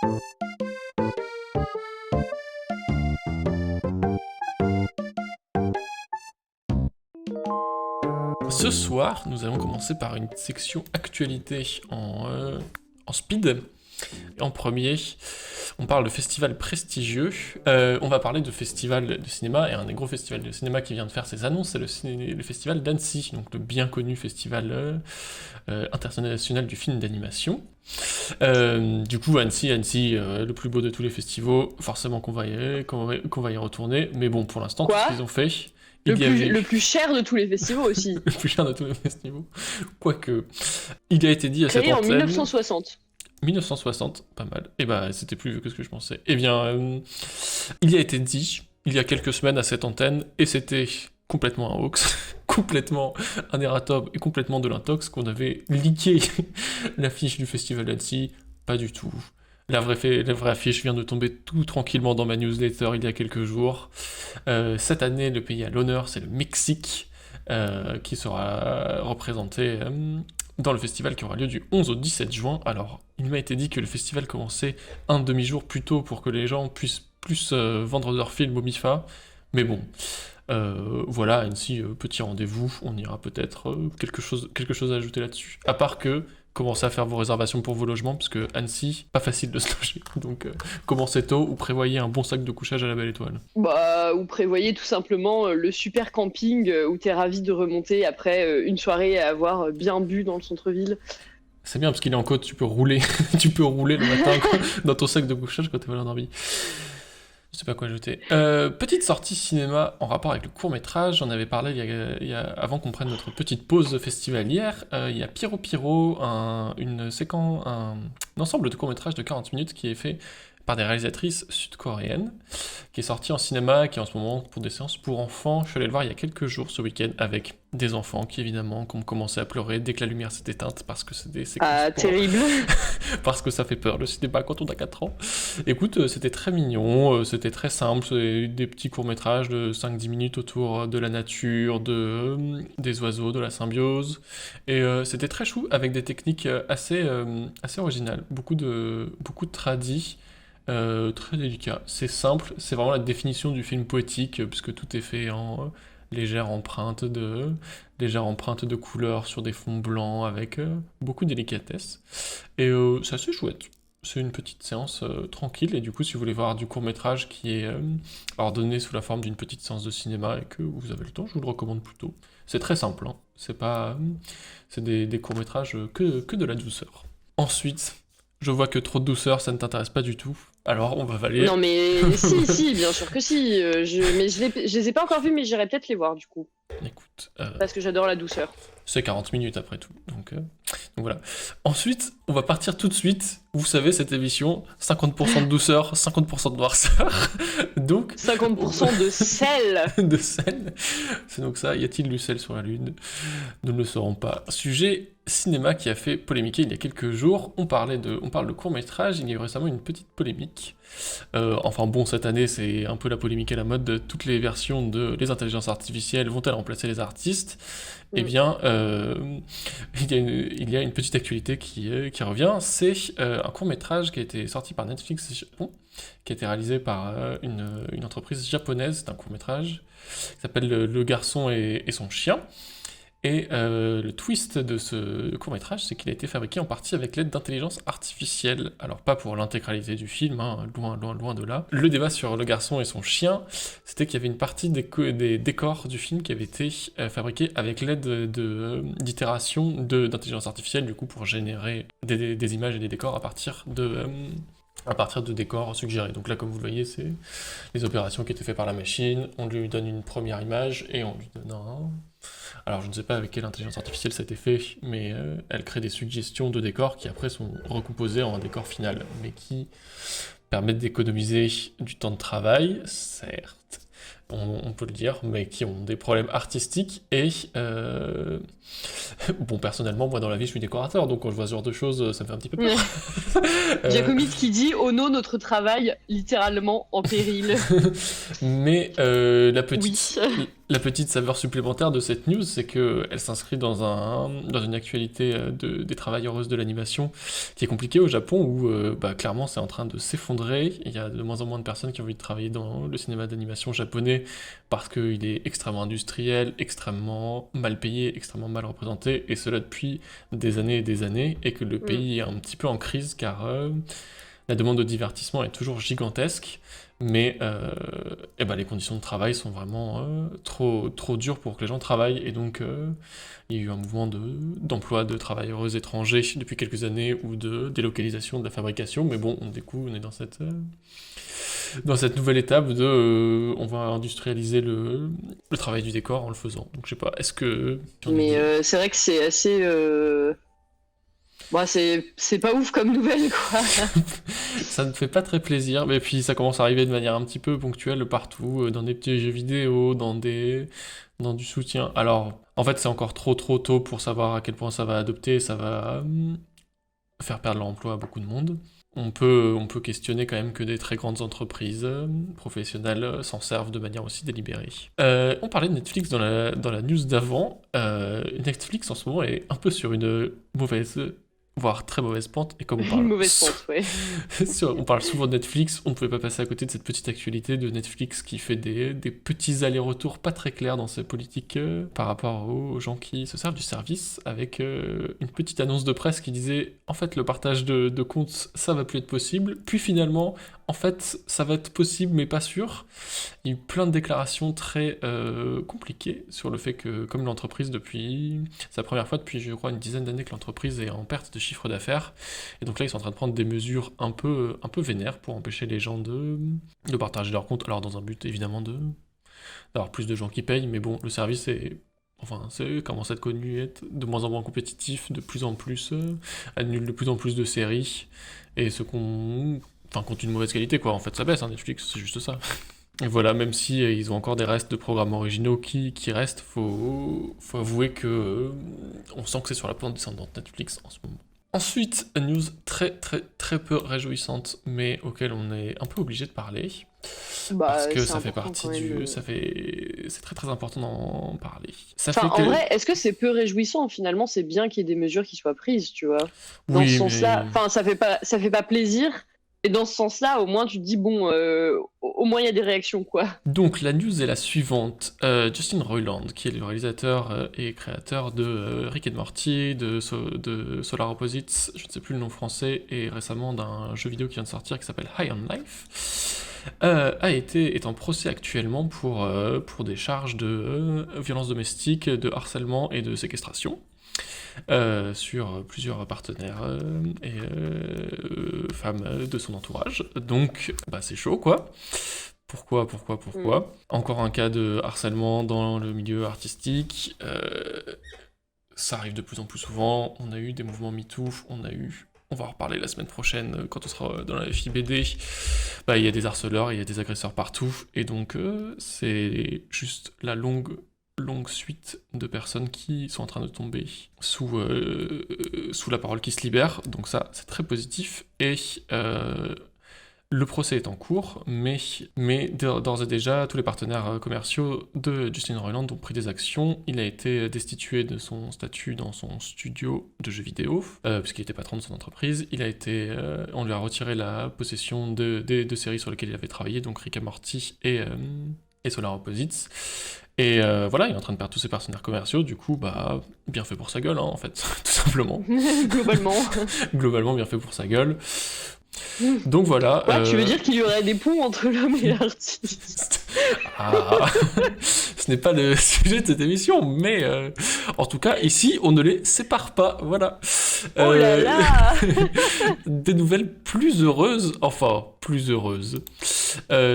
Ce soir, nous allons commencer par une section actualité en speed. En premier, on parle de festivals prestigieux. On va parler de festival de cinéma, et un des gros festivals de cinéma qui vient de faire ses annonces, c'est le festival d'Annecy, donc le bien connu festival international du film d'animation. Du coup, Annecy, le plus beau de tous les festivals, forcément qu'on va y retourner, mais bon, pour l'instant, tout ce qu'ils ont fait... Le plus cher de tous les festivals aussi. Le plus cher de tous les festivals. Quoique, il a été dit à cette Créé en antenne... 1960. 1960, pas mal. Et bah, c'était plus vieux que ce que je pensais. Eh bien, il a été dit, il y a quelques semaines à cette antenne, et c'était complètement un hoax, complètement un erratum et complètement de l'intox, qu'on avait leaké l'affiche du festival d'Annecy. Pas du tout. La vraie affiche vient de tomber tout tranquillement dans ma newsletter il y a quelques jours. Cette année, le pays à l'honneur, c'est le Mexique, qui sera représenté dans le festival qui aura lieu du 11 au 17 juin. Alors, il m'a été dit que le festival commençait un demi-jour plus tôt pour que les gens puissent plus vendre leurs films au MIFA. Mais bon, voilà, Annecy, petit rendez-vous, on ira peut-être quelque chose à ajouter là-dessus. À part que, commencez à faire vos réservations pour vos logements, parce que Annecy, pas facile de se loger. Donc, commencez tôt ou prévoyez un bon sac de couchage à la Belle Étoile. Bah, ou prévoyez tout simplement le super camping où t'es ravi de remonter après une soirée à avoir bien bu dans le centre-ville. C'est bien, parce qu'il est en côte, tu peux rouler, tu peux rouler le matin dans ton sac de couchage quand t'es mal endormi. Je sais pas quoi ajouter. Petite sortie cinéma en rapport avec le court-métrage, j'en avais parlé avant qu'on prenne notre petite pause festivalière. Il y a Pierrot Pierrot, un ensemble de court-métrages de 40 minutes qui est fait par des réalisatrices sud-coréennes, qui est sorti en cinéma, qui est en ce moment pour des séances pour enfants. Je suis allé le voir il y a quelques jours ce week-end avec des enfants qui évidemment ont commencé à pleurer dès que la lumière s'est éteinte parce que c'est des séquences terrible. parce que ça fait peur le cinéma quand on a 4 ans. Écoute, c'était très mignon, c'était très simple, c'est des petits courts-métrages de 5-10 minutes autour de la nature, des oiseaux, de la symbiose, et c'était très chou avec des techniques assez originales, beaucoup de tradis. Très délicat. C'est simple, c'est vraiment la définition du film poétique, puisque tout est fait en légère empreinte de couleurs sur des fonds blancs, avec beaucoup de délicatesse. Et c'est assez chouette. C'est une petite séance tranquille, et du coup, si vous voulez voir du court-métrage qui est ordonné sous la forme d'une petite séance de cinéma et que vous avez le temps, je vous le recommande plutôt. C'est très simple, hein. C'est pas... c'est des courts-métrages que de la douceur. Ensuite, je vois que trop de douceur, ça ne t'intéresse pas du tout. Alors, on va valer. Non mais si, bien sûr que si. Mais je les ai pas encore vus, mais j'irai peut-être les voir du coup. Écoute, Parce que j'adore la douceur. c'est 40 minutes après tout, donc voilà. Ensuite, on va partir tout de suite. Vous savez, cette émission, 50% de douceur, 50% de noirceur. Donc... 50% de sel. de sel. C'est donc ça, y a-t-il du sel sur la Lune? Nous ne le saurons pas. Sujet cinéma qui a fait polémiquer il y a quelques jours. On parle de court-métrage, il y a eu récemment une petite polémique. Enfin bon, cette année, c'est un peu la polémique à la mode de toutes les versions de les intelligences artificielles vont-elles remplacer les artistes? Eh bien, il y a une petite actualité qui revient, c'est un court-métrage qui a été sorti par Netflix Japon, qui a été réalisé par une entreprise japonaise, c'est un court-métrage, qui s'appelle Le garçon et son chien. Et le twist de ce court-métrage, c'est qu'il a été fabriqué en partie avec l'aide d'intelligence artificielle. Alors pas pour l'intégralité du film, hein, loin de là. Le débat sur le garçon et son chien, c'était qu'il y avait une partie des décors du film qui avait été fabriqués avec l'aide d'itération d'intelligence artificielle, du coup pour générer des images et des décors à partir de décors suggérés. Donc là, comme vous le voyez, c'est les opérations qui étaient faites par la machine, on lui donne une première image et on lui donne un... Alors je ne sais pas avec quelle intelligence artificielle ça a été fait, mais elle crée des suggestions de décors qui après sont recomposés en un décor final, mais qui permettent d'économiser du temps de travail, certes, on peut le dire, mais qui ont des problèmes artistiques et bon, personnellement, moi dans la vie, je suis décorateur, donc quand je vois ce genre de choses, ça me fait un petit peu peur. Giacomit qui dit oh non, notre travail littéralement en péril. Mais Oui. la petite saveur supplémentaire de cette news, c'est qu'elle s'inscrit dans une actualité des travailleuses de l'animation qui est compliquée au Japon, où bah, clairement c'est en train de s'effondrer. Il y a de moins en moins de personnes qui ont envie de travailler dans le cinéma d'animation japonais parce qu'il est extrêmement industriel, extrêmement mal payé, extrêmement mal représenté, et cela depuis des années, et que le pays est un petit peu en crise car la demande de divertissement est toujours gigantesque, mais eh ben, les conditions de travail sont vraiment trop dures pour que les gens travaillent, et donc il y a eu un mouvement d'emploi de travailleurs étrangers depuis quelques années, ou de délocalisation de la fabrication, mais bon, du coup, on est dans cette nouvelle étape de on va industrialiser le travail du décor en le faisant. Donc je sais pas, est-ce que... Mais c'est vrai que c'est assez... Bon, c'est pas ouf comme nouvelle, quoi. Ça ne fait pas très plaisir, mais puis ça commence à arriver de manière un petit peu ponctuelle partout, dans des petits jeux vidéo, dans du soutien. Alors, en fait, c'est encore trop tôt pour savoir à quel point ça va adopter, ça va faire perdre l'emploi à beaucoup de monde. On peut questionner quand même que des très grandes entreprises professionnelles s'en servent de manière aussi délibérée. On parlait de Netflix dans la news d'avant. Netflix en ce moment est un peu sur une mauvaise, voire très mauvaise pente, et comme on Une parle mauvaise pente, ouais. on parle souvent de Netflix, on ne pouvait pas passer à côté de cette petite actualité de Netflix qui fait des petits allers-retours pas très clairs dans ses politiques par rapport aux gens qui se servent du service, avec une petite annonce de presse qui disait en fait le partage de comptes ça va plus être possible, puis finalement en fait ça va être possible mais pas sûr. Il y a eu plein de déclarations très compliquées sur le fait que comme l'entreprise c'est la première fois depuis je crois une dizaine d'années que l'entreprise est en perte de chiffre d'affaires, et donc là ils sont en train de prendre des mesures un peu vénères pour empêcher les gens de partager leurs comptes, alors dans un but évidemment d'avoir plus de gens qui payent, mais bon, le service commence à être connu, être de moins en moins compétitif, de plus en plus, annule de plus en plus de séries, et compte une mauvaise qualité quoi, en fait ça baisse, hein, Netflix, c'est juste ça. Et voilà, même si ils ont encore des restes de programmes originaux qui restent, faut avouer que on sent que c'est sur la pente descendante Netflix en ce moment. Ensuite, une news très peu réjouissante, mais auquel on est un peu obligé de parler, parce Bah, que c'est ça fait important partie quand même. c'est très important d'en parler. Ça Enfin, fait en que... vrai, est-ce que c'est peu réjouissant? Finalement, c'est bien qu'il y ait des mesures qui soient prises, tu vois. Dans ce Oui, sens-là, mais... enfin, ça fait pas plaisir. Et dans ce sens-là, au moins, tu te dis, bon, au moins, il y a des réactions, quoi. Donc la news est la suivante. Justin Roiland, qui est le réalisateur et créateur de Rick and Morty, de Solar Opposites, je ne sais plus le nom français, et récemment d'un jeu vidéo qui vient de sortir qui s'appelle High on Life, est en procès actuellement pour des charges de violence domestique, de harcèlement et de séquestration. Sur plusieurs partenaires et femmes de son entourage. Donc, bah, c'est chaud, quoi. Pourquoi Encore un cas de harcèlement dans le milieu artistique. Ça arrive de plus en plus souvent. On a eu des mouvements MeToo, on va en reparler la semaine prochaine quand on sera dans la FIBD. Bah, il y a des harceleurs, il y a des agresseurs partout, et donc c'est juste la longue suite de personnes qui sont en train de tomber sous la parole qui se libère, donc ça c'est très positif, et le procès est en cours, mais d'ores et déjà, tous les partenaires commerciaux de Justin Roiland ont pris des actions. Il a été destitué de son statut dans son studio de jeux vidéo, puisqu'il était patron de son entreprise. On lui a retiré la possession de séries sur lesquelles il avait travaillé, donc Rick and Morty et Solar Opposites. Et voilà, il est en train de perdre tous ses partenaires commerciaux, du coup, bah, bien fait pour sa gueule, hein, en fait, tout simplement. Globalement. Globalement, bien fait pour sa gueule. Donc voilà. Quoi, tu veux dire qu'il y aurait des ponts entre l'homme et l'artiste? Ah, ce n'est pas le sujet de cette émission, mais en tout cas, ici, on ne les sépare pas, voilà. Oh là là. Des nouvelles plus heureuses,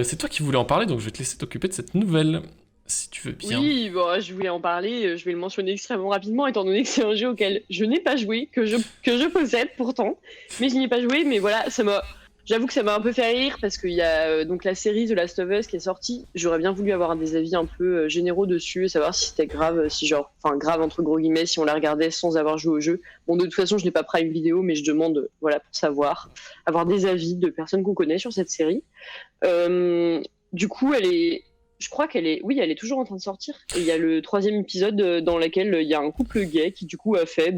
c'est toi qui voulais en parler, donc je vais te laisser t'occuper de cette nouvelle, si tu veux bien. Oui, bon, je voulais en parler, je vais le mentionner extrêmement rapidement, étant donné que c'est un jeu auquel je n'ai pas joué, que je possède pourtant, mais je n'y ai pas joué, mais voilà, ça m'a J'avoue que ça m'a un peu fait rire parce qu'il y a donc la série The Last of Us qui est sortie. J'aurais bien voulu avoir des avis un peu généraux dessus, savoir si c'était grave, si genre, enfin grave entre gros guillemets, si on la regardait sans avoir joué au jeu. Bon, de toute façon, je n'ai pas Prime Vidéo, mais je demande, voilà, pour savoir, avoir des avis de personnes qu'on connaît sur cette série. Du coup, je crois oui, elle est toujours en train de sortir. Et il y a le 3e épisode dans lequel il y a un couple gay qui du coup a fait,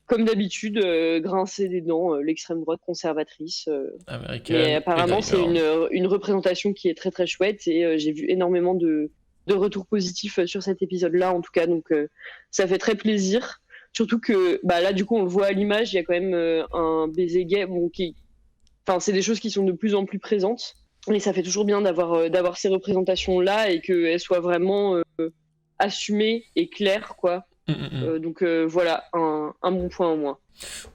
comme d'habitude, grincer des dents, l'extrême droite conservatrice. Américaine. Mais apparemment, Et c'est d'ailleurs, une représentation qui est très très chouette et j'ai vu énormément de retours positifs sur cet épisode-là, en tout cas. Donc, ça fait très plaisir. Surtout que là, du coup, on le voit à l'image, il y a quand même un baiser gay. Bon, enfin, c'est des choses qui sont de plus en plus présentes. Et ça fait toujours bien d'avoir ces représentations-là et qu'elles soient vraiment assumées et claires, quoi. Donc voilà, un bon point au moins.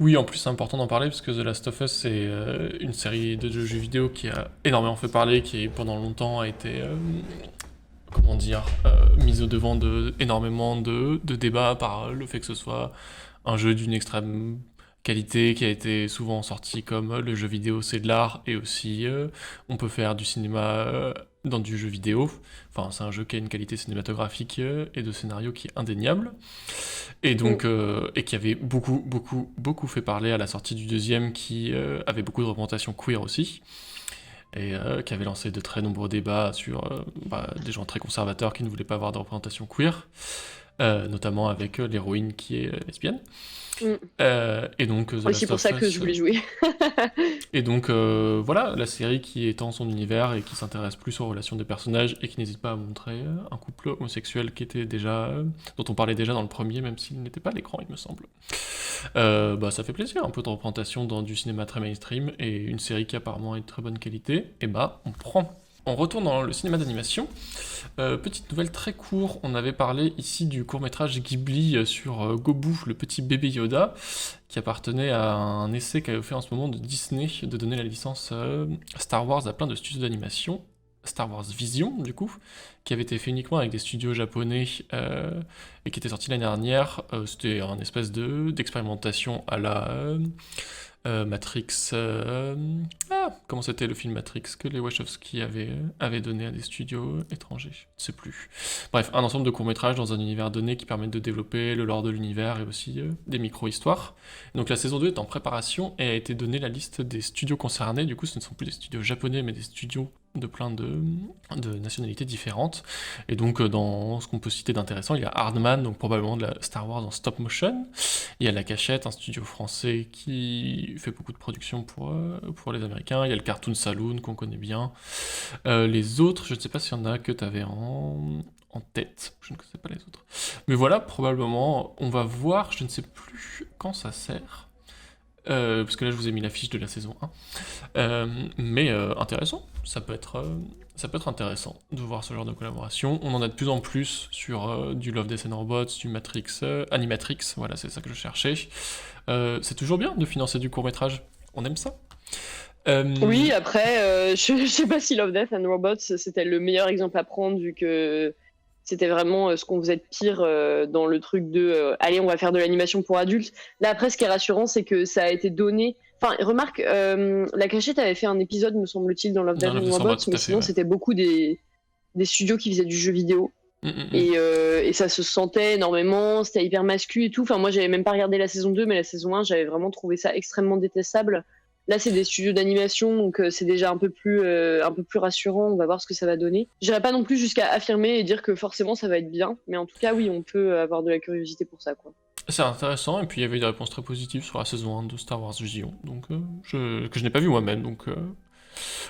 Oui, en plus c'est important d'en parler parce que The Last of Us c'est une série de jeux vidéo qui a énormément fait parler, qui pendant longtemps a été, comment dire, mise au devant de énormément de débats par le fait que ce soit un jeu d'une extrême qualité qui a été souvent sorti comme le jeu vidéo c'est de l'art et aussi on peut faire du cinéma dans du jeu vidéo. Enfin, c'est un jeu qui a une qualité cinématographique et de scénario qui est indéniable. Et donc, et qui avait beaucoup, beaucoup, beaucoup fait parler à la sortie du deuxième, qui avait beaucoup de représentation queer aussi, et qui avait lancé de très nombreux débats sur des gens très conservateurs qui ne voulaient pas avoir de représentation queer, notamment avec l'héroïne qui est lesbienne. Et donc, The Oui, c'est Last pour of ça que Us, je voulais jouer. et donc voilà, la série qui étend son univers et qui s'intéresse plus aux relations des personnages et qui n'hésite pas à montrer un couple homosexuel qui était déjà, dont on parlait déjà dans le premier, même s'il n'était pas à l'écran, il me semble. Ça fait plaisir, un peu de représentation dans du cinéma très mainstream et une série qui apparemment est de très bonne qualité. Et on prend. On retourne dans le cinéma d'animation. Petite nouvelle très courte, on avait parlé ici du court-métrage Ghibli sur Gobu, le petit bébé Yoda, qui appartenait à un essai qu'avait fait en ce moment de Disney de donner la licence Star Wars à plein de studios d'animation. Star Wars Vision, du coup, qui avait été fait uniquement avec des studios japonais et qui était sorti l'année dernière. C'était un espèce d'expérimentation à la Matrix. Comment c'était le film Matrix que les Wachowski avaient donné à des studios étrangers? Je ne sais plus. Bref, un ensemble de courts-métrages dans un univers donné qui permettent de développer le lore de l'univers et aussi des micro-histoires. Donc la saison 2 est en préparation et a été donnée la liste des studios concernés. Du coup, ce ne sont plus des studios japonais, mais des studios de plein de nationalités différentes. Et donc, dans ce qu'on peut citer d'intéressant, il y a Hardman, donc probablement de la Star Wars en stop motion. Il y a La Cachette, un studio français qui fait beaucoup de productions pour les Américains. Il y a le Cartoon Saloon, qu'on connaît bien. Les autres, je ne sais pas s'il y en a que tu avais en tête. Je ne sais pas les autres. Mais voilà, probablement, on va voir, je ne sais plus quand ça sert. Parce que là je vous ai mis la fiche de la saison 1. Mais intéressant, ça peut être intéressant de voir ce genre de collaboration. On en a de plus en plus sur du Love, Death and Robots, du Matrix, Animatrix, voilà c'est ça que je cherchais. C'est toujours bien de financer du court-métrage, on aime ça. Oui, après, je sais pas si Love, Death and Robots c'était le meilleur exemple à prendre vu que c'était vraiment ce qu'on faisait de pire dans le truc de allez, on va faire de l'animation pour adultes. Là, après, ce qui est rassurant, c'est que ça a été donné. Enfin, remarque, La Cachette avait fait un épisode, me semble-t-il, dans Love, Death and Robots, mais sinon, c'était beaucoup des studios qui faisaient du jeu vidéo. Et ça se sentait énormément, c'était hyper mascu et tout. Enfin, moi, j'avais même pas regardé la saison 2, mais la saison 1, j'avais vraiment trouvé ça extrêmement détestable. Là, c'est des studios d'animation, donc c'est déjà un peu plus rassurant. On va voir ce que ça va donner. J'irai pas non plus jusqu'à affirmer et dire que forcément ça va être bien, mais en tout cas, oui, on peut avoir de la curiosité pour ça, quoi. C'est intéressant, et puis il y avait des réponses très positives sur la saison 1 de Star Wars Vision, donc que je n'ai pas vu moi-même, donc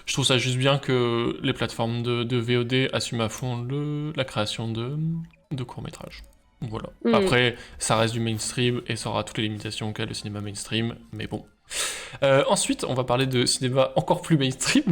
je trouve ça juste bien que les plateformes de VOD assument à fond la création de courts-métrages. Voilà. Après, ça reste du mainstream et ça aura toutes les limitations qu'a le cinéma mainstream, mais bon. Ensuite, on va parler de cinéma encore plus mainstream.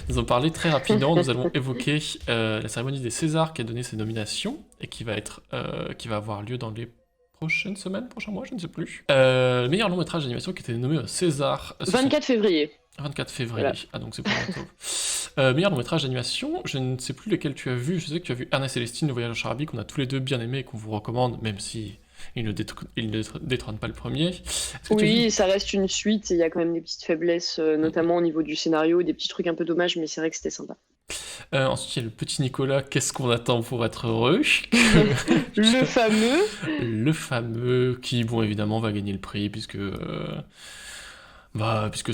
Nous allons parler très rapidement. Nous allons évoquer la cérémonie des Césars qui a donné ses nominations et qui va avoir lieu dans les prochaines semaines, prochains mois, je ne sais plus. Le meilleur long métrage d'animation qui était nommé au César. 24 février. 24 février. Voilà. Ah donc c'est pour bientôt. Meilleur long métrage d'animation, je ne sais plus lesquels tu as vu. Je sais que tu as vu Ernest et Célestine, Le Voyage en char à Bic, qu'on a tous les deux bien aimé et qu'on vous recommande, même si il ne détrône pas le premier. Oui, ça reste une suite, il y a quand même des petites faiblesses, notamment au niveau du scénario, des petits trucs un peu dommages, mais c'est vrai que c'était sympa. Ensuite, il y a le petit Nicolas, qu'est-ce qu'on attend pour être heureux? Le fameux. Le fameux qui, bon, évidemment, va gagner le prix, puisque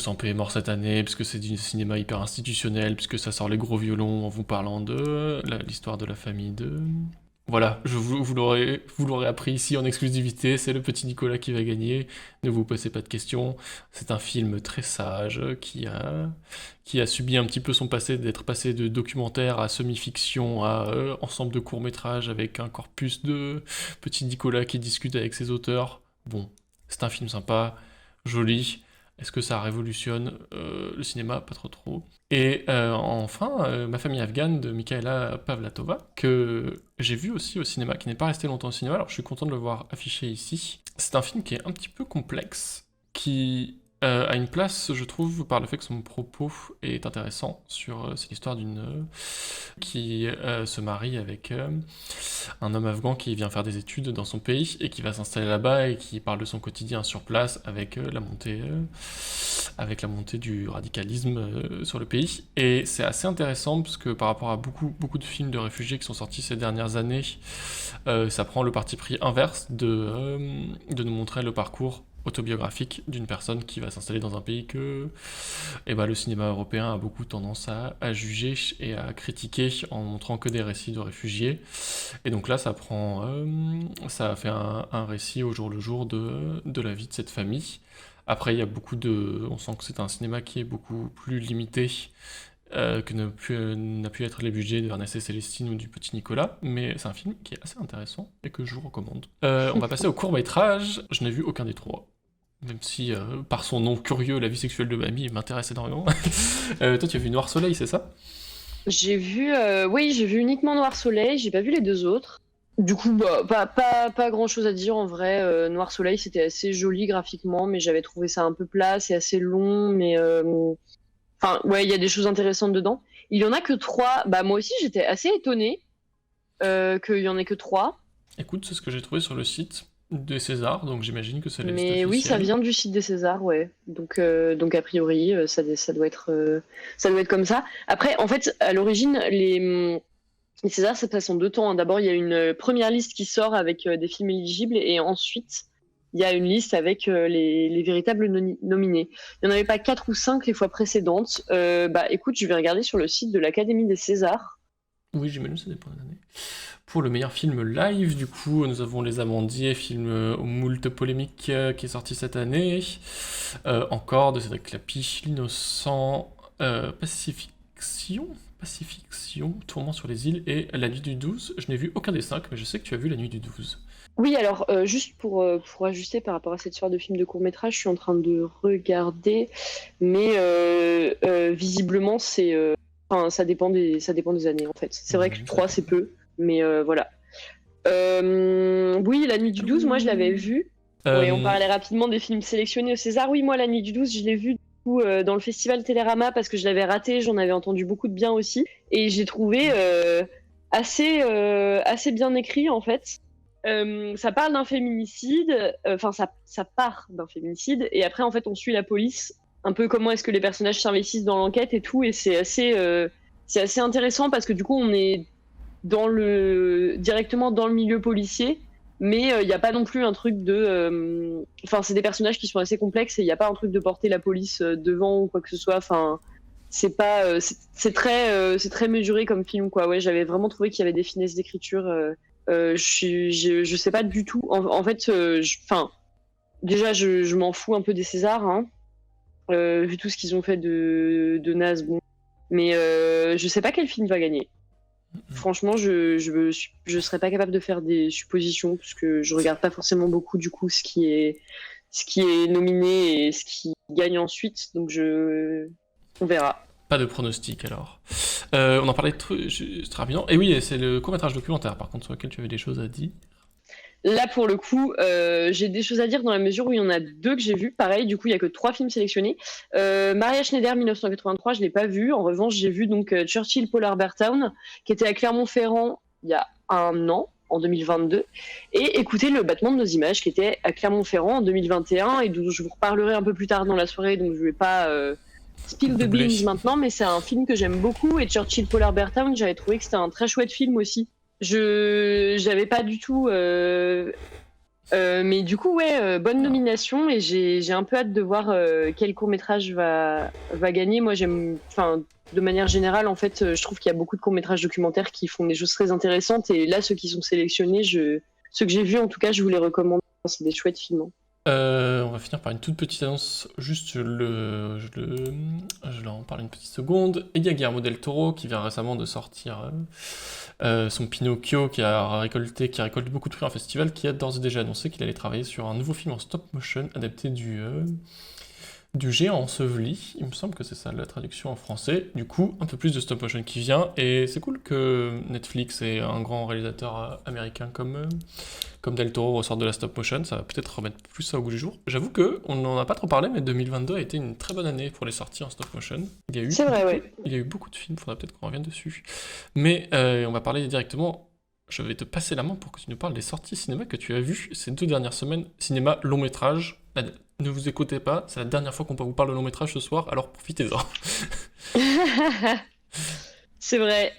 Sampé est mort cette année, puisque c'est du cinéma hyper institutionnel, puisque ça sort les gros violons en vous parlant de l'histoire de la famille de... Voilà, vous l'aurez appris ici en exclusivité, c'est le petit Nicolas qui va gagner, ne vous posez pas de questions, c'est un film très sage qui a subi un petit peu son passé d'être passé de documentaire à semi-fiction à ensemble de courts-métrages avec un corpus de petit Nicolas qui discute avec ses auteurs. Bon, c'est un film sympa, joli. Est-ce que ça révolutionne le cinéma? Pas trop trop. Et enfin, Ma famille afghane de Mikaela Pavlatova, que j'ai vu aussi au cinéma, qui n'est pas resté longtemps au cinéma, alors je suis content de le voir affiché ici. C'est un film qui est un petit peu complexe, qui a une place, je trouve, par le fait que son propos est intéressant. C'est l'histoire d'une qui se marie avec un homme afghan qui vient faire des études dans son pays et qui va s'installer là-bas et qui parle de son quotidien sur place avec la montée du radicalisme sur le pays. Et c'est assez intéressant parce que par rapport à beaucoup de films de réfugiés qui sont sortis ces dernières années, ça prend le parti pris inverse de nous montrer le parcours autobiographique d'une personne qui va s'installer dans un pays que le cinéma européen a beaucoup tendance à juger et à critiquer en montrant que des récits de réfugiés. Et donc là, ça fait un récit au jour le jour de la vie de cette famille. Après, il y a on sent que c'est un cinéma qui est beaucoup plus limité que n'a pu être les budgets de Ernest et Célestine ou du Petit Nicolas, mais c'est un film qui est assez intéressant et que je vous recommande. On va passer au court-métrage. Je n'ai vu aucun des trois. Même si, par son nom curieux, La vie sexuelle de Mamie m'intéresse énormément. Toi, tu as vu Noir Soleil, c'est ça? Oui, j'ai vu uniquement Noir Soleil, j'ai pas vu les deux autres. Du coup, pas grand chose à dire en vrai. Noir Soleil, c'était assez joli graphiquement, mais j'avais trouvé ça un peu plat, c'est assez long, mais enfin, ouais, il y a des choses intéressantes dedans. Il y en a que 3. Bah, moi aussi, j'étais assez étonnée qu'il y en ait que 3. Écoute, c'est ce que j'ai trouvé sur le site des Césars, donc j'imagine que c'est la liste Mais oui, ça officielle. vient du site des Césars, ouais. Donc a priori, ça doit être comme ça. Après, en fait, à l'origine, les Césars, ça passe en deux temps, hein. D'abord, il y a une première liste qui sort avec des films éligibles, et ensuite, il y a une liste avec les véritables nominés. Il n'y en avait pas 4 ou 5 les fois précédentes. Écoute, je vais regarder sur le site de l'Académie des Césars. Oui, j'imagine que ça dépend des années. Pour le meilleur film live, du coup, nous avons Les Amandiers, film aux moult polémiques qui est sorti cette année. Encore de Cédric Clapiche, L'Innocent, Pacifiction, Tourment sur les îles et La Nuit du 12. Je n'ai vu aucun des 5, mais je sais que tu as vu La Nuit du 12. Oui, alors, juste pour ajuster par rapport à cette histoire de film de court-métrage, je suis en train de regarder, mais visiblement, ça dépend des années, en fait. C'est vrai que 3, c'est peu, mais voilà. Oui, La Nuit du 12, moi, je l'avais vu. Oui, on parlait rapidement des films sélectionnés au César. Oui, moi, La Nuit du 12, je l'ai vu du coup, dans le festival Télérama parce que je l'avais raté, j'en avais entendu beaucoup de bien aussi. Et j'ai trouvé assez bien écrit, en fait. Ça parle d'un féminicide, enfin ça part d'un féminicide, et après en fait on suit la police, un peu comment est-ce que les personnages s'investissent dans l'enquête et tout, et c'est assez intéressant parce que du coup on est directement dans le milieu policier, mais il n'y a pas non plus un truc de... Enfin c'est des personnages qui sont assez complexes et il n'y a pas un truc de porter la police devant ou quoi que ce soit, enfin... C'est pas, c'est très mesuré comme film, quoi. Ouais, j'avais vraiment trouvé qu'il y avait des finesses d'écriture. Je sais pas du tout. En fait, déjà, je m'en fous un peu des Césars, hein, vu tout ce qu'ils ont fait de naze. Bon. Mais je sais pas quel film va gagner. Franchement, je serais pas capable de faire des suppositions parce que je regarde pas forcément beaucoup du coup ce qui est nominé et ce qui gagne ensuite. Donc on verra. Pas de pronostic alors. On en parlait très rapidement. Et oui, c'est le court-métrage documentaire par contre sur lequel tu avais des choses à dire. Là pour le coup, j'ai des choses à dire dans la mesure où il y en a 2 que j'ai vus. Pareil, du coup il y a que 3 films sélectionnés. Maria Schneider 1983, je l'ai pas vu. En revanche, j'ai vu donc Churchill Polar Bear Town qui était à Clermont-Ferrand il y a un an. en 2022, et écouter Le Battement de nos images, qui était à Clermont-Ferrand en 2021, et d'où je vous reparlerai un peu plus tard dans la soirée, donc je vais pas spill the beans maintenant, mais c'est un film que j'aime beaucoup, et Churchill Polar Bear Town, j'avais trouvé que c'était un très chouette film aussi. J'avais pas du tout... mais du coup, bonne nomination, et j'ai un peu hâte de voir quel court-métrage va gagner. Moi, de manière générale, en fait, je trouve qu'il y a beaucoup de courts-métrages documentaires qui font des choses très intéressantes, et là, ceux qui sont sélectionnés, ceux que j'ai vus, en tout cas, je vous les recommande. C'est des chouettes films. On va finir par une toute petite annonce, juste je leur en parle une petite seconde. Il y a Guillermo del Toro qui vient récemment de sortir son Pinocchio qui récolte beaucoup de prix en festival, qui a d'ores et déjà annoncé qu'il allait travailler sur un nouveau film en stop motion adapté du géant enseveli, il me semble que c'est ça la traduction en français. Du coup, un peu plus de stop motion qui vient, et c'est cool que Netflix et un grand réalisateur américain comme Del Toro ressortent de la stop motion, ça va peut-être remettre plus ça au goût du jour. J'avoue qu'on n'en a pas trop parlé, mais 2022 a été une très bonne année pour les sorties en stop motion. C'est vrai, ouais. Il y a eu beaucoup de films, faudra peut-être qu'on revienne dessus. Mais on va parler directement, je vais te passer la main pour que tu nous parles des sorties cinéma que tu as vues ces 2 dernières semaines, cinéma long métrage. Ne vous écoutez pas, c'est la dernière fois qu'on vous parle de long métrage ce soir, alors profitez-en. C'est vrai.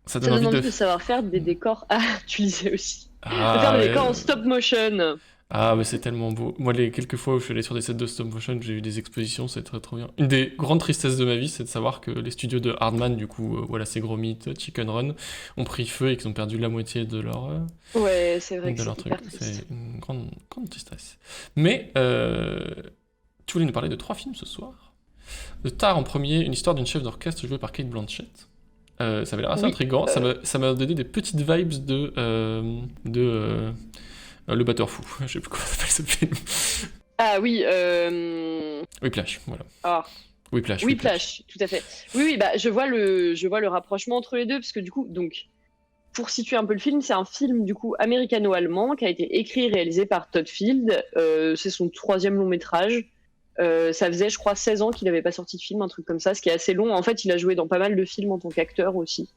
Ça donne envie de savoir faire des décors. Ah, tu lisais aussi. Ah, faire des décors en stop motion. Ah, mais c'est tellement beau. Moi, les quelques fois où je suis allé sur des sets de stop motion, j'ai eu des expositions, c'est très très bien. Une des grandes tristesses de ma vie, c'est de savoir que les studios de Hardman, du coup, voilà, c'est Gros Mythe, Chicken Run, ont pris feu et qu'ils ont perdu la moitié de leur, ouais, c'est vrai que leur c'est truc. hyper triste. C'est une grande, grande tristesse. Mais, tu voulais nous parler de 3 films ce soir. De Tar en premier, une histoire d'une chef d'orchestre jouée par Kate Blanchett. Ça avait l'air assez intriguant. Ça m'a donné des petites vibes de Le Batteur Fou. Je sais plus comment ça s'appelle ce film. Ah oui. Whiplash, voilà. Ah. Whiplash, tout à fait. Oui, bah je vois le rapprochement entre les deux, parce que du coup, donc, pour situer un peu le film, c'est un film du coup américano-allemand qui a été écrit et réalisé par Todd Field. C'est son 3e long métrage. Ça faisait, je crois, 16 ans qu'il n'avait pas sorti de film, un truc comme ça, ce qui est assez long. En fait, il a joué dans pas mal de films en tant qu'acteur aussi,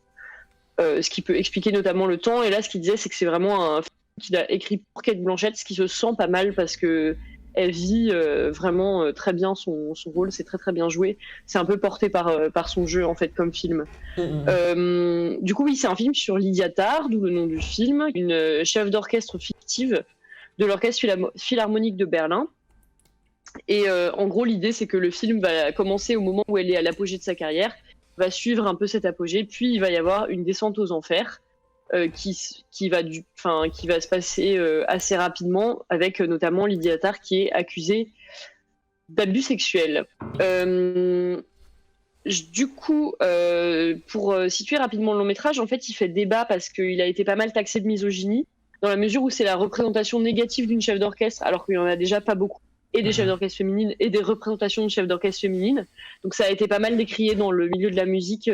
ce qui peut expliquer notamment le temps. Et là, ce qu'il disait, c'est que c'est vraiment un film qu'il a écrit pour Kate Blanchett, ce qui se sent pas mal parce que elle vit vraiment très bien son rôle, c'est très très bien joué. C'est un peu porté par son jeu, en fait, comme film. Du coup, oui, c'est un film sur Lydia Tarr, d'où le nom du film, une chef d'orchestre fictive de l'Orchestre Philharmonique de Berlin. Et en gros, l'idée, c'est que le film va commencer au moment où elle est à l'apogée de sa carrière, va suivre un peu cet apogée, puis il va y avoir une descente aux enfers qui va se passer assez rapidement, avec notamment Lydia Tarr qui est accusée d'abus sexuels. Du coup, pour situer rapidement le long métrage, en fait, il fait débat parce qu'il a été pas mal taxé de misogynie, dans la mesure où c'est la représentation négative d'une chef d'orchestre, alors qu'il n'y en a déjà pas beaucoup, et des chefs d'orchestre féminines, et des représentations de chefs d'orchestre féminines. Donc ça a été pas mal décrié dans le milieu de la musique,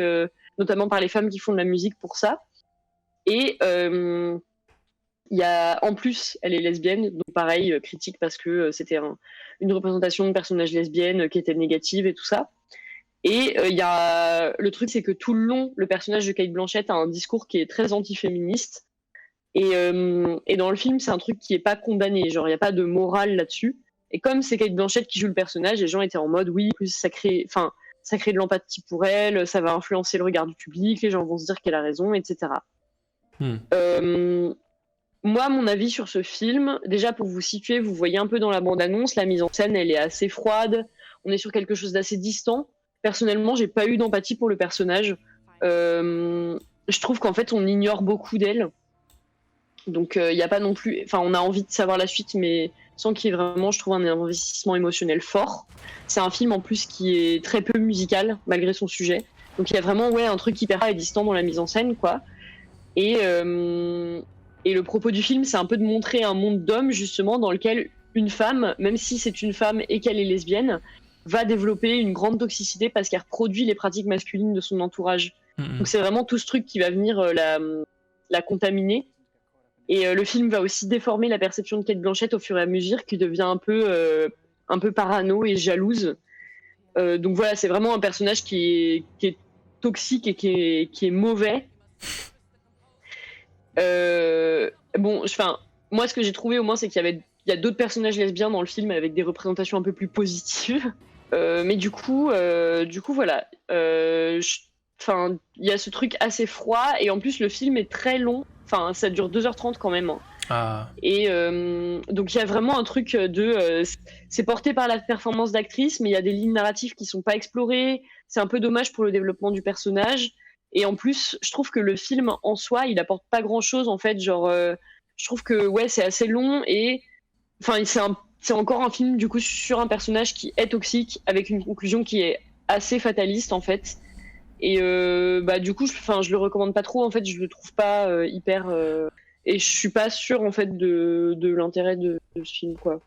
notamment par les femmes qui font de la musique pour ça. Et en plus, elle est lesbienne, donc pareil, critique parce que c'était une représentation de personnage lesbienne qui était négative et tout ça. Et le truc, c'est que tout le long, le personnage de Kate Blanchett a un discours qui est très antiféministe. Et dans le film, c'est un truc qui est pas condamné, genre il n'y a pas de morale là-dessus. Et comme c'est Kate Blanchett qui joue le personnage, les gens étaient en mode oui, ça crée de l'empathie pour elle, ça va influencer le regard du public, les gens vont se dire qu'elle a raison, etc. Moi, mon avis sur ce film, déjà pour vous situer, vous voyez un peu dans la bande-annonce, la mise en scène, elle est assez froide, on est sur quelque chose d'assez distant. Personnellement, j'ai pas eu d'empathie pour le personnage. Je trouve qu'en fait, on ignore beaucoup d'elle. Donc, il y a pas non plus... Enfin, on a envie de savoir la suite, mais sans qu'il y ait vraiment, je trouve, un investissement émotionnel fort. C'est un film, en plus, qui est très peu musical, malgré son sujet. Donc, il y a vraiment un truc hyper et distant dans la mise en scène, quoi. Et le propos du film, c'est un peu de montrer un monde d'hommes, justement, dans lequel une femme, même si c'est une femme et qu'elle est lesbienne, va développer une grande toxicité parce qu'elle reproduit les pratiques masculines de son entourage. Donc c'est vraiment tout ce truc qui va venir la contaminer. Et le film va aussi déformer la perception de Kate Blanchett au fur et à mesure, qui devient un peu parano et jalouse. Donc voilà, c'est vraiment un personnage qui est toxique et qui est mauvais. Bon, enfin, moi, ce que j'ai trouvé au moins, c'est il y a d'autres personnages lesbiens dans le film avec des représentations un peu plus positives. Mais du coup, voilà. Enfin, il y a ce truc assez froid et en plus, le film est très long. Enfin, ça dure 2h30 quand même, hein. Ah, Et donc il y a vraiment un truc c'est porté par la performance d'actrice, mais il y a des lignes narratives qui sont pas explorées. C'est un peu dommage pour le développement du personnage. Et en plus, je trouve que le film en soi, il apporte pas grand-chose en fait. Genre, je trouve que ouais, c'est assez long et enfin c'est encore un film du coup sur un personnage qui est toxique avec une conclusion qui est assez fataliste en fait. Et bah du coup, je le recommande pas trop. En fait, je le trouve pas hyper. Et je suis pas sûre en fait de l'intérêt de ce film quoi.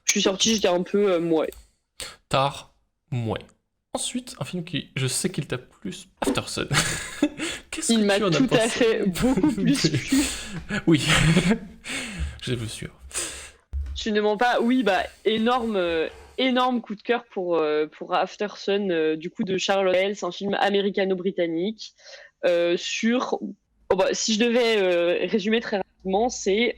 Je suis sortie, j'étais un peu ouais. tard, mouais. Ensuite, un film qui, je sais qu'il t'a plu, After Sun. Qu'est-ce Il que m'a tu en as tout à pensé? fait beaucoup plus plu. Oui, je veux sûr. Je ne mens pas. Oui, bah énorme coup de cœur pour After Sun du coup de Charles Hell. C'est un film américano-britannique sur. Oh, bah, si je devais résumer très rapidement, c'est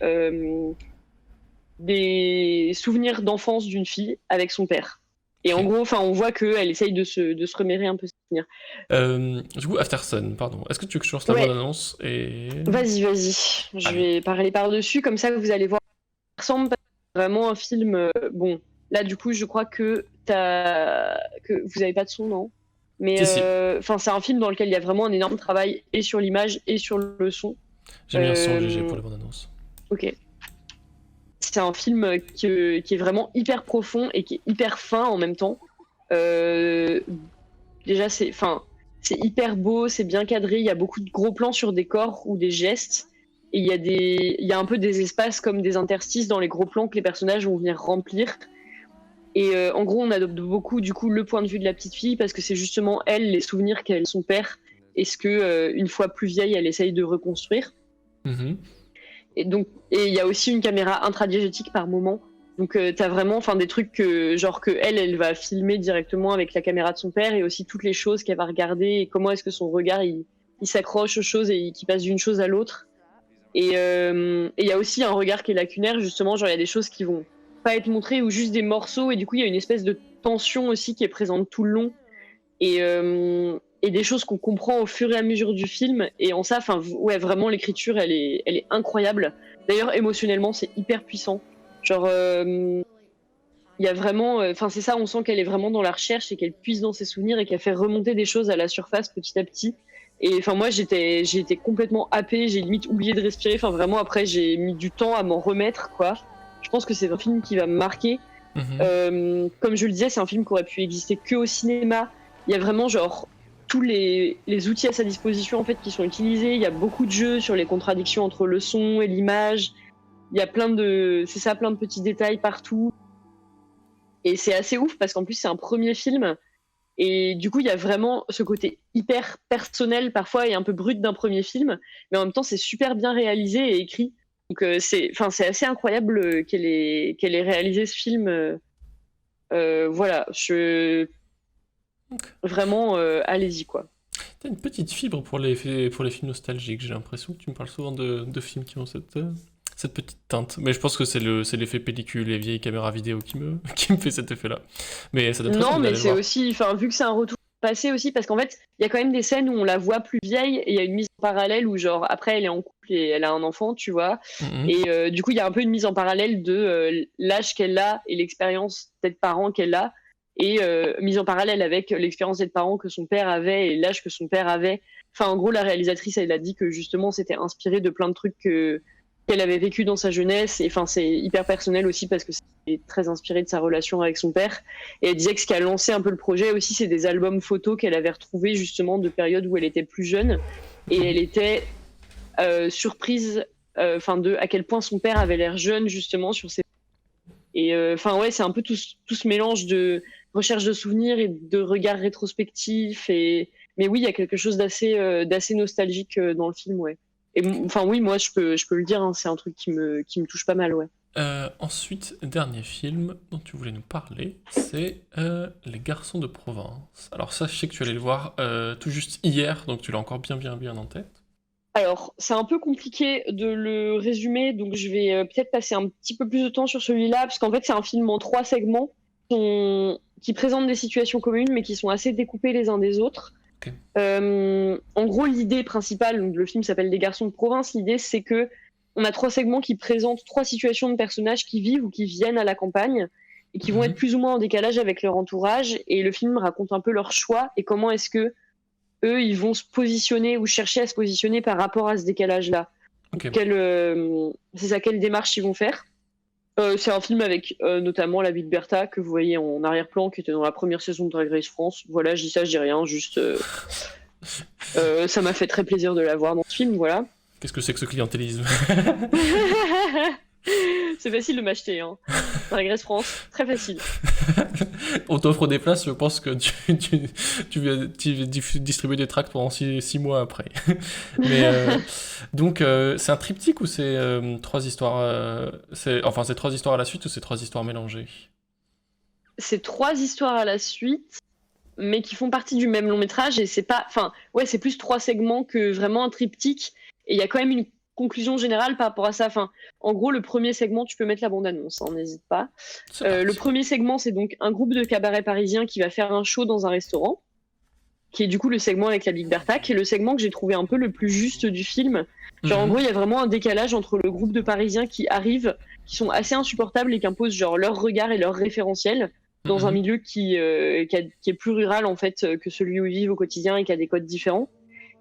des souvenirs d'enfance d'une fille avec son père. Et en Ok. gros, enfin, on voit qu'elle essaye de se remérer un peu ses souvenirs. Du coup, After Sun, pardon. Est-ce que tu veux que je lance la bonne Ouais, annonce et... vas-y. Je Allez. vais parler par-dessus, comme ça vous allez voir. Ça ressemble vraiment à un film. Bon, là, du coup, je crois que vous avez pas de son, non? Mais Si, si. enfin, c'est un film dans lequel il y a vraiment un énorme travail et sur l'image et sur le son. J'ai mis un son GG pour Euh, la bonne annonce. ok. C'est un film qui est vraiment hyper profond et qui est hyper fin en même temps. Euh, Déjà, c'est hyper beau, c'est bien cadré. Il y a beaucoup de gros plans sur des corps ou des gestes. Et il y a un peu des espaces comme des interstices dans les gros plans que les personnages vont venir remplir. Et en gros, on adopte beaucoup du coup le point de vue de la petite fille parce que c'est justement elle les souvenirs qu'elle son père et ce que une fois plus vieille, elle essaye de reconstruire. Mhm. Et il y a aussi une caméra intradiégétique par moment. Donc t'as vraiment enfin des trucs genre que elle va filmer directement avec la caméra de son père et aussi toutes les choses qu'elle va regarder et comment est-ce que son regard il s'accroche aux choses et qui passe d'une chose à l'autre. Et il y a aussi un regard qui est lacunaire justement, genre il y a des choses qui vont pas être montrées ou juste des morceaux et du coup il y a une espèce de tension aussi qui est présente tout le long et des choses qu'on comprend au fur et à mesure du film. Et en ça, enfin, ouais, vraiment, l'écriture, elle est incroyable. D'ailleurs, émotionnellement, c'est hyper puissant. Genre, il y a vraiment, enfin, c'est ça, on sent qu'elle est vraiment dans la recherche et qu'elle puise dans ses souvenirs et qu'elle fait remonter des choses à la surface petit à petit. Et enfin, moi, j'ai été complètement happée, j'ai limite oublié de respirer. Enfin, vraiment, après, j'ai mis du temps à m'en remettre, quoi. Je pense que c'est un film qui va me marquer. Mhm. Comme je le disais, c'est un film qui aurait pu exister que au cinéma. Il y a vraiment genre tous les outils à sa disposition en fait qui sont utilisés. Il y a beaucoup de jeux sur les contradictions entre le son et l'image. Il y a c'est ça, plein de petits détails partout. Et c'est assez ouf parce qu'en plus c'est un premier film. Et du coup, il y a vraiment ce côté hyper personnel parfois et un peu brut d'un premier film. Mais en même temps, c'est super bien réalisé et écrit. Donc c'est assez incroyable qu'elle ait réalisé ce film. Voilà, Ok. vraiment, allez-y quoi. T'as une petite fibre pour les films nostalgiques. J'ai l'impression que tu me parles souvent de films qui ont cette petite teinte. Mais je pense que c'est l'effet pellicule et vieilles caméras vidéo qui me fait cet effet-là. Mais ça donne très Non, envie mais d'aller le c'est voir. aussi, enfin, vu que c'est un retour passé aussi, parce qu'en fait, il y a quand même des scènes où on la voit plus vieille et il y a une mise en parallèle où, genre, après, elle est en couple et elle a un enfant, tu vois. Mhm. Et du coup, il y a un peu une mise en parallèle de l'âge qu'elle a et l'expérience d'être parent qu'elle a, et mise en parallèle avec l'expérience d'être parent que son père avait et l'âge que son père avait. Enfin, en gros, la réalisatrice, elle a dit que justement, c'était inspiré de plein de trucs qu'elle avait vécu dans sa jeunesse. Et enfin, c'est hyper personnel aussi parce que c'est très inspiré de sa relation avec son père. Et elle disait que ce qui a lancé un peu le projet aussi, c'est des albums photos qu'elle avait retrouvés justement de périodes où elle était plus jeune. Et elle était surprise enfin de à quel point son père avait l'air jeune justement sur ses... Et enfin ouais, c'est un peu tout ce mélange de recherche de souvenirs et de regard rétrospectif. Mais oui, il y a quelque chose d'assez nostalgique dans le film, ouais. Et enfin oui, moi je peux le dire, hein, c'est un truc qui me touche pas mal, ouais. Ensuite, dernier film dont tu voulais nous parler, c'est Les Garçons de Provence. Alors ça, je sais que tu allais le voir tout juste hier, donc tu l'as encore bien en tête. Alors, c'est un peu compliqué de le résumer, donc je vais peut-être passer un petit peu plus de temps sur celui-là, parce qu'en fait, c'est un film en 3 segments qui présentent des situations communes, mais qui sont assez découpés les uns des autres. Ok. En gros, l'idée principale, donc le film s'appelle Des garçons de province, l'idée c'est que on a 3 segments qui présentent 3 situations de personnages qui vivent ou qui viennent à la campagne et qui vont être plus ou moins en décalage avec leur entourage, et le film raconte un peu leur choix et comment est-ce que eux, ils vont se positionner ou chercher à se positionner par rapport à ce décalage-là. Ok. C'est ça, quelle démarche ils vont faire. C'est un film avec notamment la vie de Bertha, que vous voyez en arrière-plan, qui était dans la première saison de Drag Race France. Voilà, je dis ça, je dis rien, juste... ça m'a fait très plaisir de la voir dans ce film, voilà. Qu'est-ce que c'est que ce clientélisme? C'est facile de m'acheter, hein. Drag Race France, très facile. On t'offre des places, je pense que tu vas distribuer des tracts pendant 6 mois après. Mais donc, c'est un triptyque ou c'est 3 histoires c'est 3 histoires à la suite ou c'est 3 histoires mélangées? C'est 3 histoires à la suite, mais qui font partie du même long métrage, et c'est pas... Enfin, ouais, c'est plus 3 segments que vraiment un triptyque, et il y a quand même une conclusion générale par rapport à ça. Enfin, en gros, le premier segment, tu peux mettre la bande-annonce, hein, n'hésite pas. Le premier segment, c'est donc un groupe de cabaret parisien qui va faire un show dans un restaurant, qui est du coup le segment avec la Big Bertha, qui est le segment que j'ai trouvé un peu le plus juste du film. Genre, en gros, il y a vraiment un décalage entre le groupe de Parisiens qui arrivent, qui sont assez insupportables et qui imposent genre leur regard et leur référentiel dans un milieu qui est plus rural en fait que celui où ils vivent au quotidien et qui a des codes différents.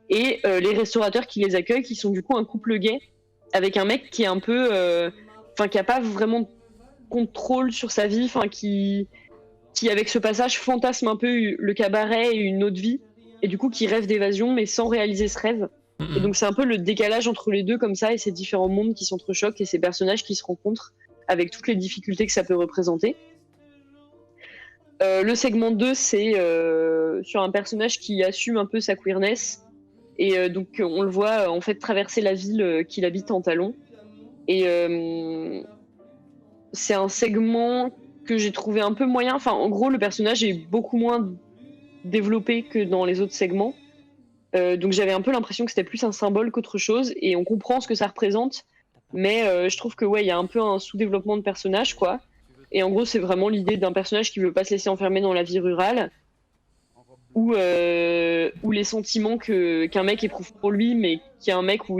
Et les restaurateurs qui les accueillent, qui sont du coup un couple gay, avec un mec qui est un peu... qui a pas vraiment de contrôle sur sa vie, qui avec ce passage fantasme un peu le cabaret et une autre vie, et du coup qui rêve d'évasion mais sans réaliser ce rêve. Et donc c'est un peu le décalage entre les deux comme ça, et ces différents mondes qui s'entrechoquent et ces personnages qui se rencontrent avec toutes les difficultés que ça peut représenter. Le segment 2, c'est sur un personnage qui assume un peu sa queerness, et donc on le voit en fait traverser la ville qu'il habite en talons. Et c'est un segment que j'ai trouvé un peu moyen. Enfin, en gros, le personnage est beaucoup moins développé que dans les autres segments. Donc j'avais un peu l'impression que c'était plus un symbole qu'autre chose, et on comprend ce que ça représente, mais je trouve que ouais, il y a un peu un sous-développement de personnage, quoi. Et en gros, c'est vraiment l'idée d'un personnage qui veut pas se laisser enfermer dans la vie rurale, ou les sentiments qu'un mec éprouve pour lui, mais qui est un mec où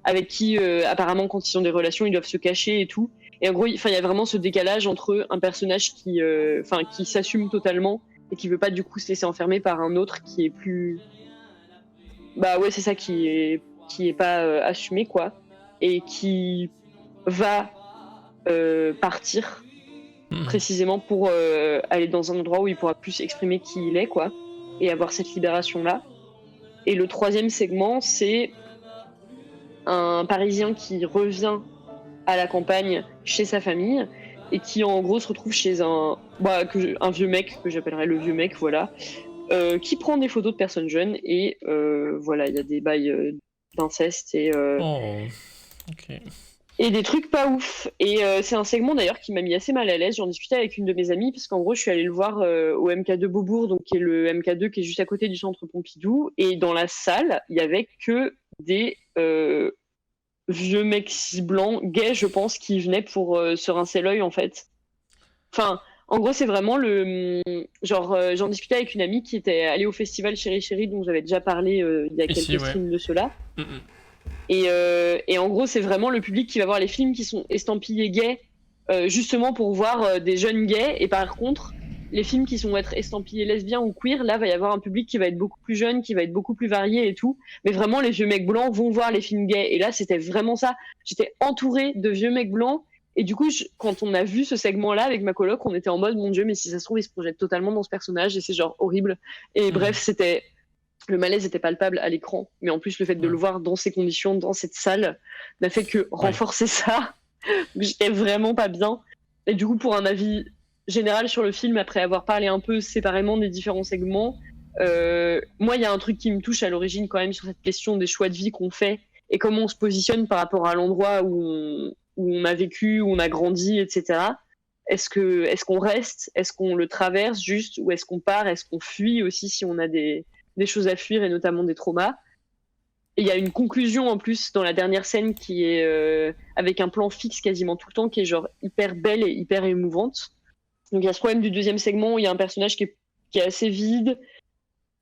avec qui apparemment quand ils ont des relations, ils doivent se cacher et tout. Et en gros, il y a vraiment ce décalage entre un personnage qui s'assume totalement et qui veut pas du coup se laisser enfermer par un autre qui est plus... Bah ouais, c'est ça, qui est pas assumé, quoi. Et qui va partir précisément pour aller dans un endroit où il pourra plus exprimer qui il est, quoi, et avoir cette libération-là. Et le troisième segment, c'est un Parisien qui revient à la campagne chez sa famille et qui en gros se retrouve chez un vieux mec, que j'appellerais le vieux mec, voilà, qui prend des photos de personnes jeunes, et voilà, il y a des bails d'inceste et ok. Et des trucs pas ouf. Et c'est un segment d'ailleurs qui m'a mis assez mal à l'aise. J'en discutais avec une de mes amies, parce qu'en gros, je suis allée le voir au MK2 Beaubourg, donc qui est le MK2 qui est juste à côté du centre Pompidou. Et dans la salle, il y avait que des vieux mecs cis blancs, gays, je pense, qui venaient pour se rincer l'œil, en fait. Enfin, en gros, c'est vraiment j'en discutais avec une amie qui était allée au festival Chéri Chéri, dont j'avais déjà parlé il y a quelques streams de cela. Et en gros, c'est vraiment le public qui va voir les films qui sont estampillés gays, justement pour voir des jeunes gays. Et par contre, les films qui vont être estampillés lesbiens ou queer, là, va y avoir un public qui va être beaucoup plus jeune, qui va être beaucoup plus varié et tout. Mais vraiment, les vieux mecs blancs vont voir les films gays. Et là, c'était vraiment ça. J'étais entourée de vieux mecs blancs. Et du coup, quand on a vu ce segment-là avec ma coloc, on était en mode, mon Dieu, mais si ça se trouve, il se projette totalement dans ce personnage, et c'est genre horrible. Et bref, le malaise était palpable à l'écran, mais en plus le fait de le voir dans ces conditions, dans cette salle, n'a fait que renforcer ça. J'étais vraiment pas bien. Et du coup, pour un avis général sur le film, après avoir parlé un peu séparément des différents segments, moi, il y a un truc qui me touche à l'origine quand même sur cette question des choix de vie qu'on fait et comment on se positionne par rapport à l'endroit où on a vécu, où on a grandi, etc. Est-ce qu'on reste? Est-ce qu'on le traverse juste? Ou est-ce qu'on part? Est-ce qu'on fuit aussi si on a des choses à fuir, et notamment des traumas? Et il y a une conclusion en plus dans la dernière scène qui est avec un plan fixe quasiment tout le temps, qui est genre hyper belle et hyper émouvante. Donc il y a ce problème du deuxième segment où il y a un personnage qui est assez vide.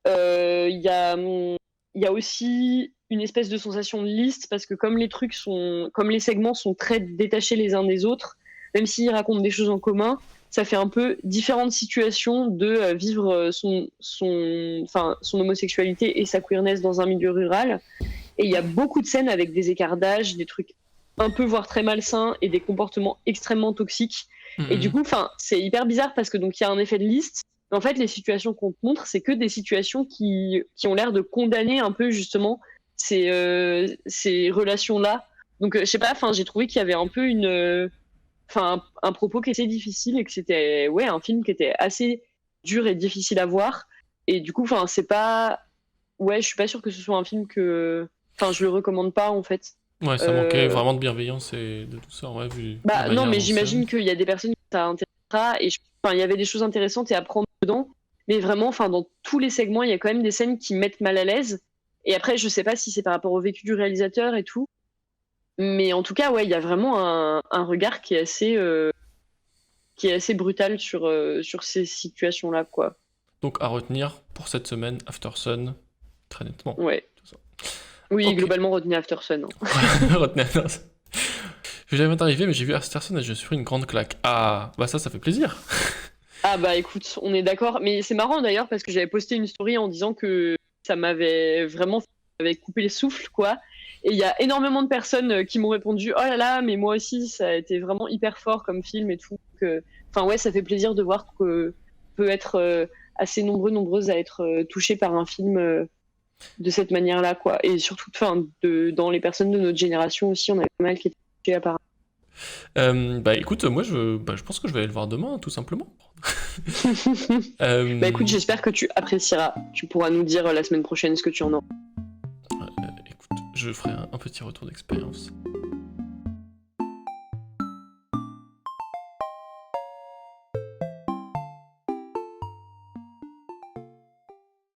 Il y a aussi une espèce de sensation de liste, parce que comme les segments sont très détachés les uns des autres, même s'ils racontent des choses en commun, ça fait un peu différentes situations de vivre son homosexualité et sa queerness dans un milieu rural. Et il y a beaucoup de scènes avec des écarts d'âge, des trucs un peu voire très malsains et des comportements extrêmement toxiques. Et du coup, c'est hyper bizarre parce que donc il y a un effet de liste. Mais en fait, les situations qu'on te montre, c'est que des situations qui ont l'air de condamner un peu justement ces relations-là. Donc je sais pas, j'ai trouvé qu'il y avait un peu un propos qui était difficile et que c'était un film qui était assez dur et difficile à voir. Et du coup, c'est pas, je suis pas sûre que ce soit un film que, je le recommande pas en fait. Ouais, ça manquait vraiment de bienveillance et de douceur, ouais, vu la non, manière mais dont j'imagine qu'il y a des personnes qui ça intéressera et il y avait des choses intéressantes et à prendre dedans. Mais vraiment, dans tous les segments, il y a quand même des scènes qui mettent mal à l'aise. Et après, je sais pas si c'est par rapport au vécu du réalisateur et tout. Mais en tout cas, il y a vraiment un regard qui est assez brutal sur ces situations-là, quoi. Donc à retenir pour cette semaine, Aftersun, très nettement. Ouais. Oui, okay. Globalement, retenez Aftersun. Hein. Retenez Aftersun. Je vais jamais t'arriver, mais j'ai vu Aftersun et je me suis pris une grande claque. Ah, bah ça fait plaisir. Ah bah écoute, on est d'accord. Mais c'est marrant d'ailleurs parce que j'avais posté une story en disant que ça m'avait vraiment coupé le souffle, quoi. Et il y a énormément de personnes qui m'ont répondu « Oh là là, mais moi aussi, ça a été vraiment hyper fort comme film et tout. » ça fait plaisir de voir qu'on peut être assez nombreuses à être touchés par un film de cette manière-là, quoi. Et surtout, dans les personnes de notre génération aussi, on avait pas mal qui étaient touchés apparemment. Bah écoute, moi je pense que je vais aller le voir demain, tout simplement. Bah écoute, j'espère que tu apprécieras. Tu pourras nous dire la semaine prochaine ce que tu en as. Écoute, je ferai un petit retour d'expérience.